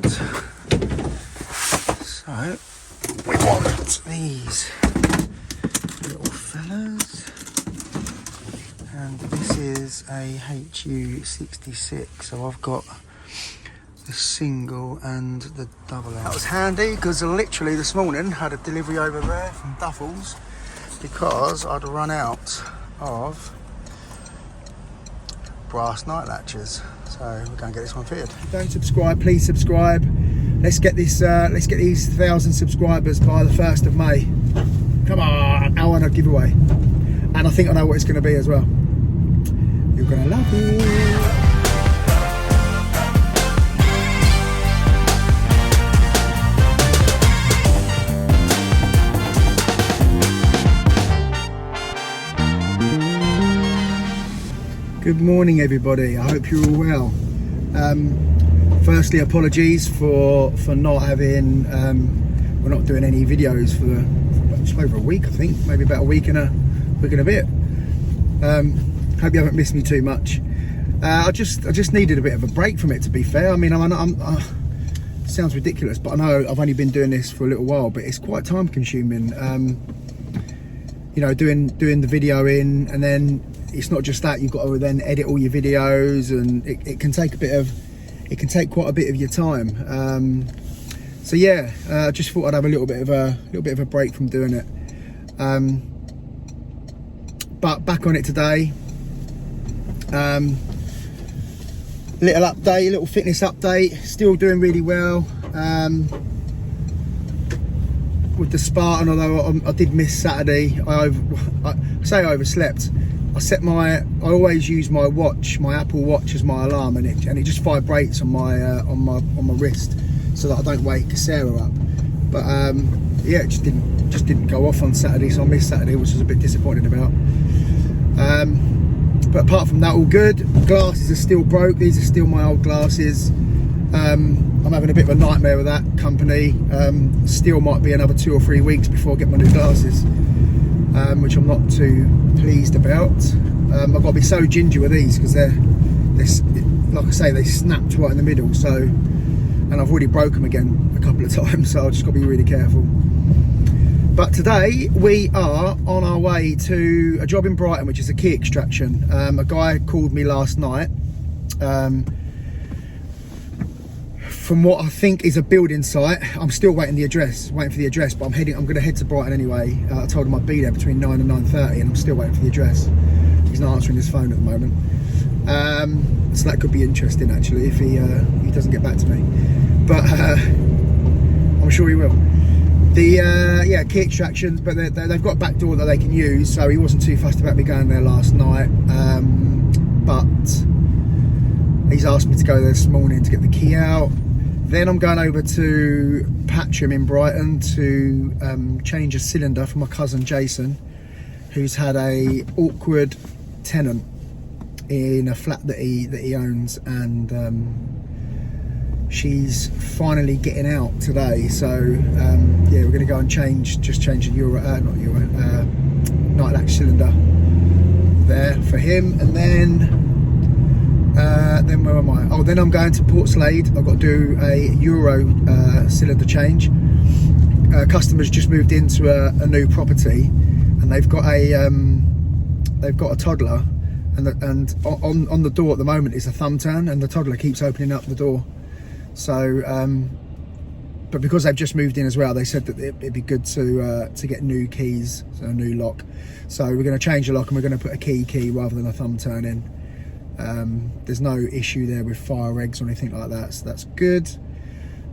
So we want these little fellas, and this is a HU66. So I've got the single and the double out. That was handy because literally this morning had a delivery over there from Duffels because I'd run out of brass night latches. So we're going to get this one fitted. If you don't subscribe, please subscribe. Let's get this. Let's get these 1,000 subscribers by the 1st of May. Come on, I want a giveaway, and I think I know what it's going to be as well. You're going to love it. Good morning, everybody. I hope you're all well. Firstly, apologies for not having. We're not doing any videos for just over a week, I think, maybe about a week and a bit. Hope you haven't missed me too much. I just needed a bit of a break from it, to be fair. I mean, it sounds ridiculous, but I know I've only been doing this for a little while, but it's quite time consuming. You know, doing the video in, and then it's not just that, you've got to then edit all your videos, and it can take quite a bit of your time. So yeah, I just thought I'd have a little bit of a break from doing it. But back on it today. Little update, little fitness update. Still doing really well with the Spartan, although I did miss Saturday. I say I overslept. I always use my watch, my Apple Watch, as my alarm, and it just vibrates on my wrist, so that I don't wake Sarah up. But yeah, it just didn't go off on Saturday, so I missed Saturday, which I was a bit disappointed about. But apart from that, all good. Glasses are still broke. These are still my old glasses. I'm having a bit of a nightmare with that company. Still might be another 2 or 3 weeks before I get my new glasses, which I'm not too pleased about. I've got to be so ginger with these because they're like I say, they snapped right in the middle. So, and I've already broke them again a couple of times, so I've just got to be really careful. But today we are on our way to a job in Brighton, which is a key extraction. A guy called me last night from what I think is a building site. I'm still waiting for the address, but I'm going to head to Brighton anyway. I told him I'd be there between 9 and 9:30, and I'm still waiting for the address. He's not answering his phone at the moment. So that could be interesting, actually, if he doesn't get back to me. But I'm sure he will. Yeah, key extractions, but they've got a back door that they can use, so he wasn't too fussed about me going there last night. But he's asked me to go there this morning to get the key out. Then I'm going over to Perrin in Brighton to change a cylinder for my cousin Jason, who's had a awkward tenant in a flat that he owns, and she's finally getting out today. So yeah, we're going to go and change a nightlatch cylinder there for him, and then where am I? Oh, then I'm going to Portslade. I've got to do a Euro cylinder change. Customers just moved into a new property, and they've got a toddler, and on the door at the moment is a thumb turn, and the toddler keeps opening up the door. So, but because they've just moved in as well, they said that it'd be good to get new keys, so a new lock. So we're going to change the lock, and we're going to put a key rather than a thumb turn in. There's no issue there with fire eggs or anything like that, so that's good.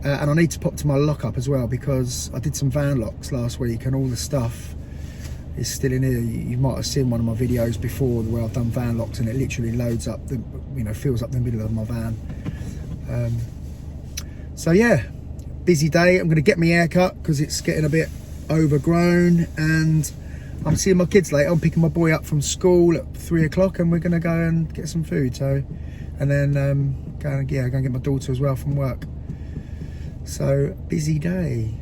And I need to pop to my lockup as well, because I did some van locks last week, and all the stuff is still in here. You might have seen one of my videos before where I've done van locks, and it literally loads up fills up the middle of my van. So yeah, busy day. I'm going to get my hair cut because it's getting a bit overgrown, and I'm seeing my kids later. I'm picking my boy up from school at 3 o'clock, and we're going to go and get some food. So, and then go and get my daughter as well from work. So busy day.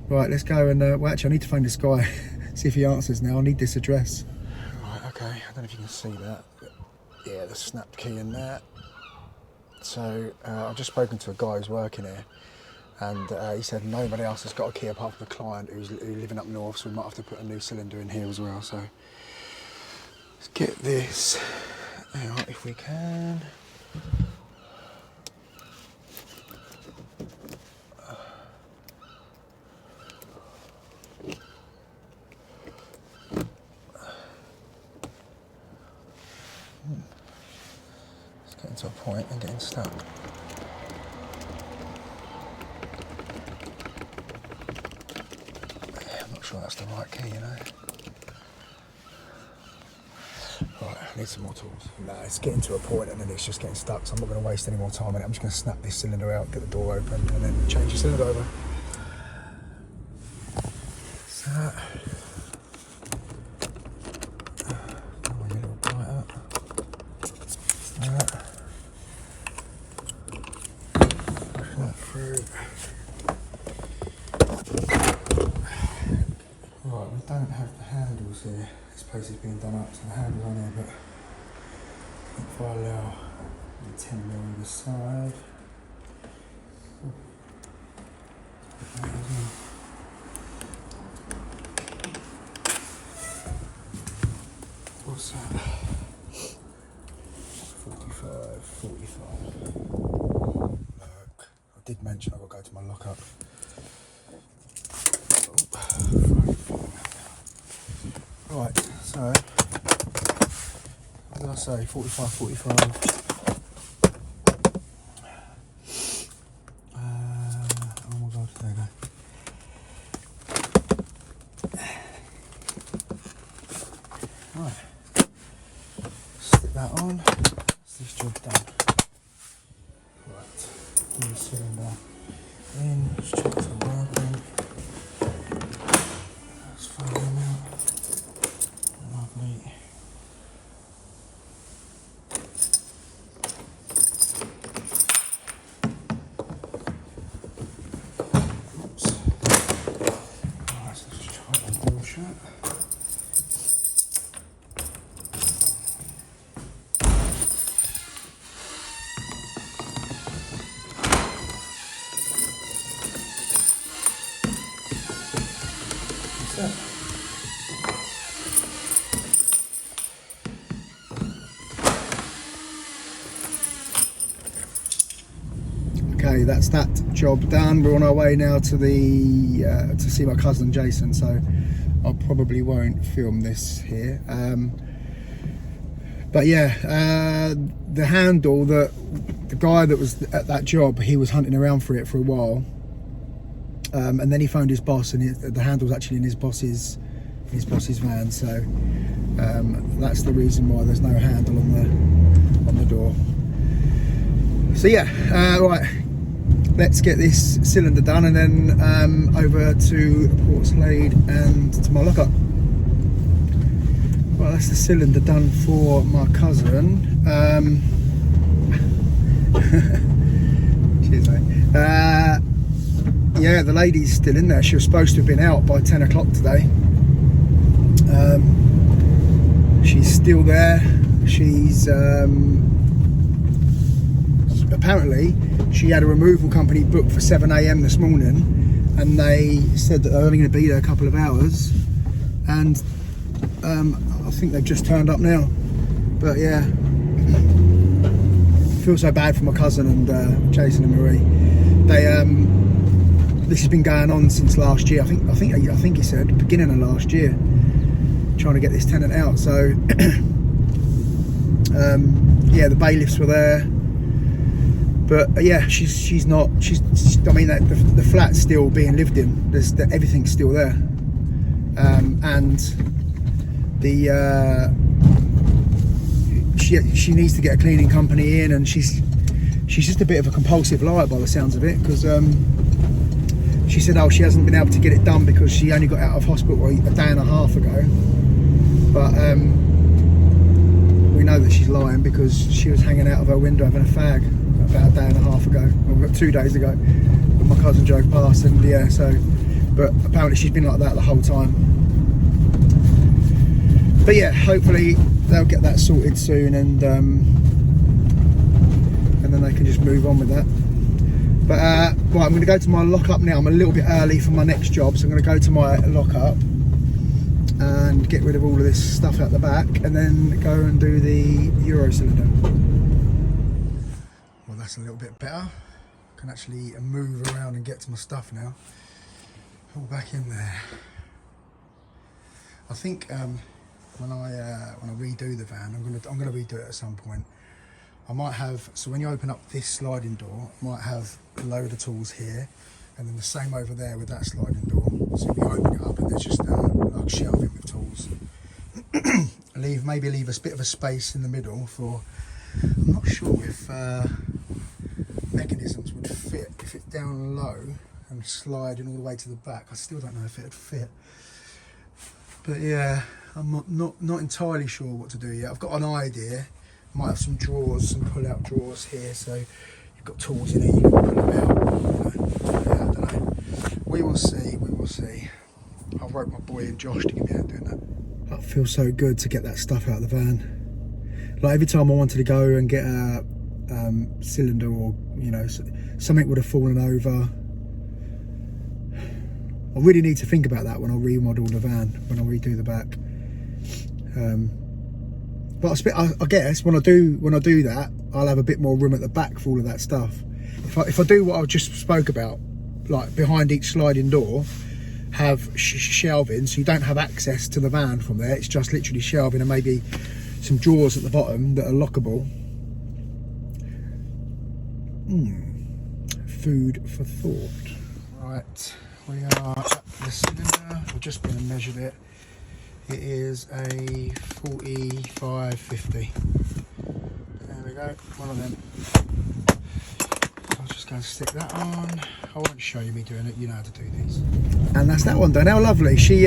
Right, let's go and well, actually I need to phone this guy. See if he answers now. I need this address. Right, okay. I don't know if you can see that. But yeah, the snapped key in there. So I've just spoken to a guy who's working here, and he said nobody else has got a key apart from the client who's living up north, so we might have to put a new cylinder in here as well. So let's get this out if we can. Getting to a point and getting stuck. Yeah, I'm not sure that's the right key, you know. Right, I need some more tools. No, it's getting to a point and then it's just getting stuck, so I'm not going to waste any more time on it. I'm just going to snap this cylinder out, get the door open, and then change the cylinder over. So. Right, we don't have the handles here. This place is being done up, so the handles on here, but if I allow the 10mm either side. What's that? 45. Look, I did mention I've got to go to my lockup. Right, so what did I say? 45. Oh my god, there we go. Right, stick that on. That's this job done. Right, new cylinder in, just check it's working. Let's find them out. Lovely. Oops. Alright, so let's just try the door shut. What's that? Okay, that's that job done. We're on our way now to the to see my cousin Jason, so I probably won't film this here. But yeah, the handle, the guy that was at that job, he was hunting around for it for a while, and then he phoned his boss, and the handle was actually in his boss's van. So that's the reason why there's no handle on the door. So yeah, right. Let's get this cylinder done and then over to Portslade and to my lockup. Well, that's the cylinder done for my cousin. Cheers, mate. Yeah, the lady's still in there. She was supposed to have been out by 10 o'clock today. She's still there. She's apparently she had a removal company booked for 7 AM this morning, and they said that they're only going to be there a couple of hours, and I think they've just turned up now. But yeah, I feel so bad for my cousin and Jason and Marie. They this has been going on since last year. I think he said beginning of last year, trying to get this tenant out. So yeah, the bailiffs were there. But yeah, she's not. I mean, the flat's still being lived in. Everything's still there, and she needs to get a cleaning company in, and she's just a bit of a compulsive liar by the sounds of it, because she said, oh, she hasn't been able to get it done because she only got out of hospital a day and a half ago. But we know that she's lying, because she was hanging out of her window having a fag about a day and a half ago, or 2 days ago, when my cousin drove past. And yeah, so, but apparently she's been like that the whole time. But yeah, hopefully they'll get that sorted soon, and and then they can just move on with that. But right, I'm going to go to my lockup now. I'm a little bit early for my next job, so I'm going to go to my lockup and get rid of all of this stuff out the back, and then go and do the Euro cylinder. Well, that's a little bit better. I can actually move around and get to my stuff now. All back in there. I think when I redo the van, I'm gonna redo it at some point. I might have, so when you open up this sliding door, I might have a load of tools here, and then the same over there with that sliding door. So if you open it up and there's just like shelving with tools. Maybe leave a bit of a space in the middle for, I'm not sure if mechanisms would fit. If it's down low and sliding all the way to the back, I still don't know if it'd fit. But yeah, I'm not entirely sure what to do yet. I've got an idea. Might have some drawers, some pull-out drawers here, so you've got tools in it, you can pull them out. I don't know. We will see, we will see. I wrote my boy in Josh to get me out doing that. It feels so good to get that stuff out of the van. Like every time I wanted to go and get a cylinder, or something would have fallen over. I really need to think about that when I remodel the van, when I redo the back. But I guess when I do that, I'll have a bit more room at the back for all of that stuff. If I do what I just spoke about, like behind each sliding door, have shelving, so you don't have access to the van from there. It's just literally shelving and maybe some drawers at the bottom that are lockable. Food for thought. Right, we are at the cylinder. We've just been and measured it. It is a 4550. There we go, one of them. I'll just go and stick that on. I won't show you me doing it, you know how to do these. And that's that one done. How lovely. She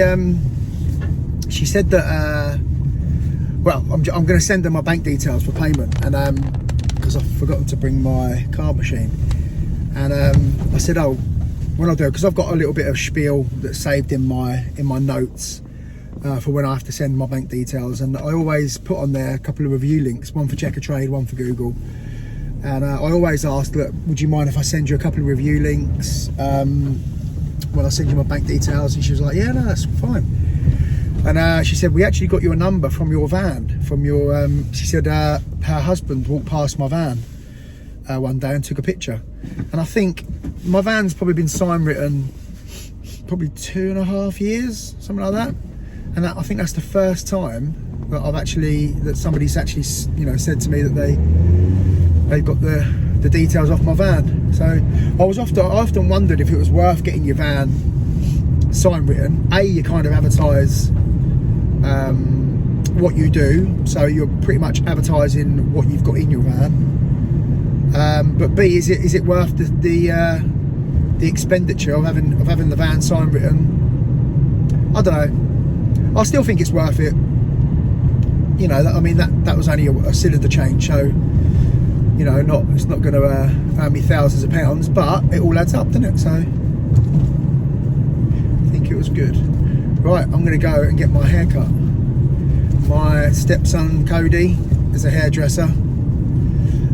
said that, well, I'm going to send her my bank details for payment, and because I've forgotten to bring my card machine. And I said, oh, when I do it, because I've got a little bit of spiel that's saved in my notes. For when I have to send my bank details, and I always put on there a couple of review links, one for Checker Trade, one for Google, and I always ask, look, would you mind if I send you a couple of review links when I send you my bank details? And she was like, yeah, no, that's fine. And she said, we actually got your number from your van, from your she said her husband walked past my van one day and took a picture, and I think my van's probably been sign written probably 2.5 years, something like that. And I think that's the first time that somebody's actually, said to me that they've got the details off my van. So I often wondered if it was worth getting your van sign written. You kind of advertise what you do, so you're pretty much advertising what you've got in your van. But B, is it worth the expenditure of having the van sign written? I don't know. I still think it's worth it. That was only a cylinder change, so it's not going to earn me thousands of pounds, but it all adds up, doesn't it? So I think it was good. Right, I'm going to go and get my hair cut. My stepson Cody is a hairdresser,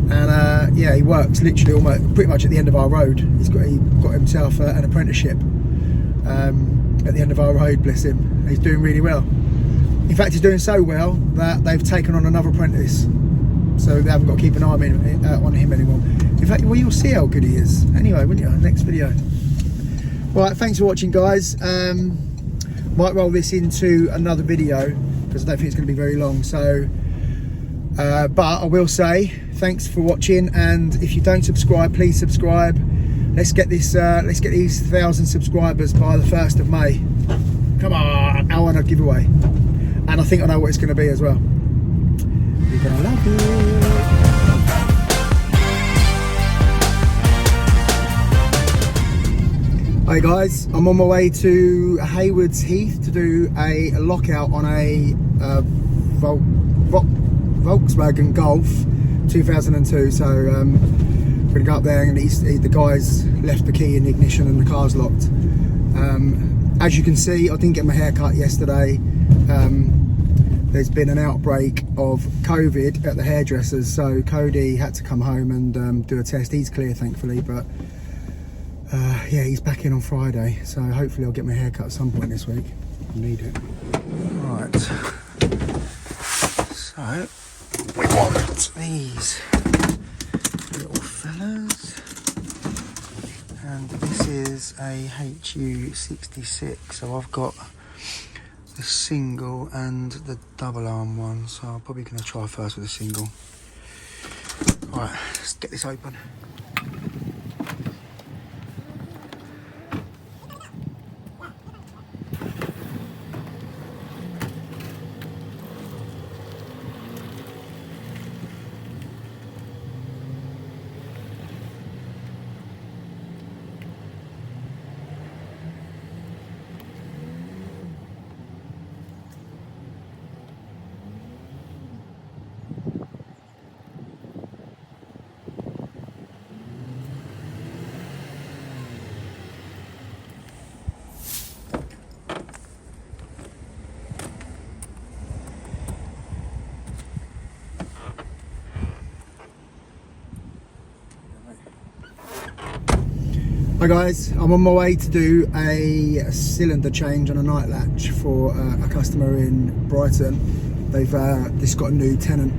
and yeah, he works literally pretty much at the end of our road. He got himself an apprenticeship at the end of our road, bless him. He's doing really well. In fact, he's doing so well that they've taken on another apprentice, so they haven't got to keep an eye on him anymore. In fact, well, you'll see how good he is anyway, won't you? Next video. Right, thanks for watching, guys. Might roll this into another video because I don't think it's going to be very long. So but I will say thanks for watching, and if you don't subscribe, please subscribe. Let's get these 1,000 subscribers by the 1st of May. Come on, I want a giveaway, and I think I know what it's going to be as well. You're gonna love it. Hi guys, I'm on my way to Hayward's Heath to do a lockout on a Volkswagen Golf 2002. So we're gonna go up there, and the guys left the key in the ignition and the car's locked. As you can see, I didn't get my hair cut yesterday. there's been an outbreak of COVID at the hairdressers, so Cody had to come home and do a test. He's clear, thankfully, but yeah, he's back in on Friday, so hopefully I'll get my hair cut at some point this week. I need it. Right, so we want these little fellas, and this is a HU66, so I've got the single and the double arm one, so I'm probably going to try first with the single. Right, let's get this open. Hi guys, I'm on my way to do a cylinder change on a night latch for a customer in Brighton. They've just got a new tenant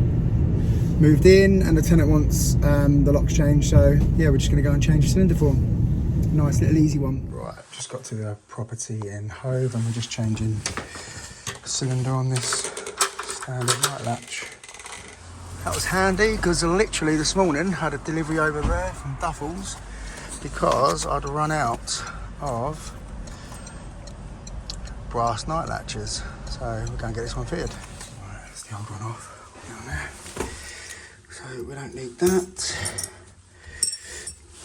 moved in, and the tenant wants the locks changed, so yeah, we're just going to go and change the cylinder for them. Nice little easy one. Right, just got to the property in Hove and we're just changing the cylinder on this standard night latch. That was handy because literally this morning had a delivery over there from Duffels, because I'd run out of brass night latches. So we're going to get this one fitted. Right, that's the old one off. Down there. So we don't need that.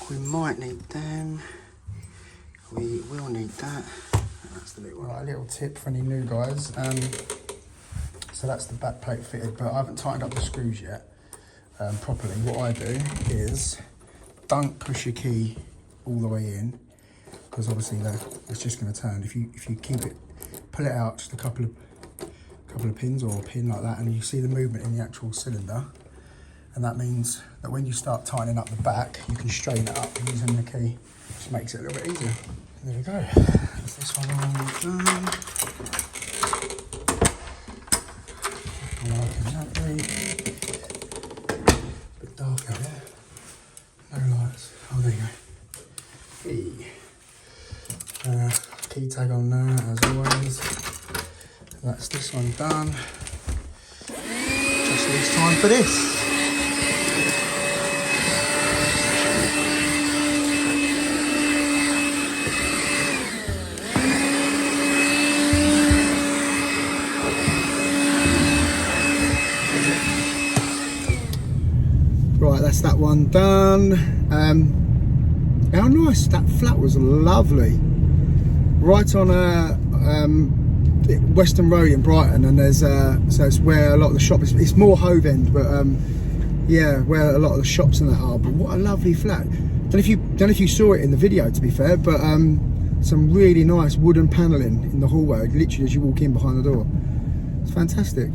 We might need them. We will need that. That's the new one. Right, a little tip for any new guys. So that's the back plate fitted, but I haven't tightened up the screws yet properly. What I do is don't push your key all the way in, because obviously that's just going to turn. If you keep it, pull it out just a couple of pins or a pin like that, and you see the movement in the actual cylinder, and that means that when you start tightening up the back, you can straighten it up using the key. Just makes it a little bit easier. There we go. That's this one all done. Bit dark out there. No lights. Oh, there you go. Key tag on there as always. That's this one done. Just leaves time for this. Right, that's that one done. How nice, that flat was lovely. Right on Western Road in Brighton, and there's so it's where a lot of the shops, it's more Hove end, but yeah, where a lot of the shops and that are. But what a lovely flat. Don't know if you saw it in the video, to be fair, but some really nice wooden panelling in the hallway, literally as you walk in behind the door. It's fantastic.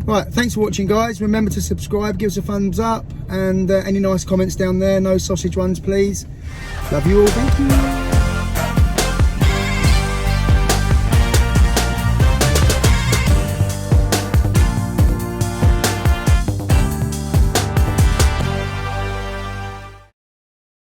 Right, thanks for watching guys. Remember to subscribe, give us a thumbs up, and any nice comments down there, no sausage ones please. Love you all, thank you.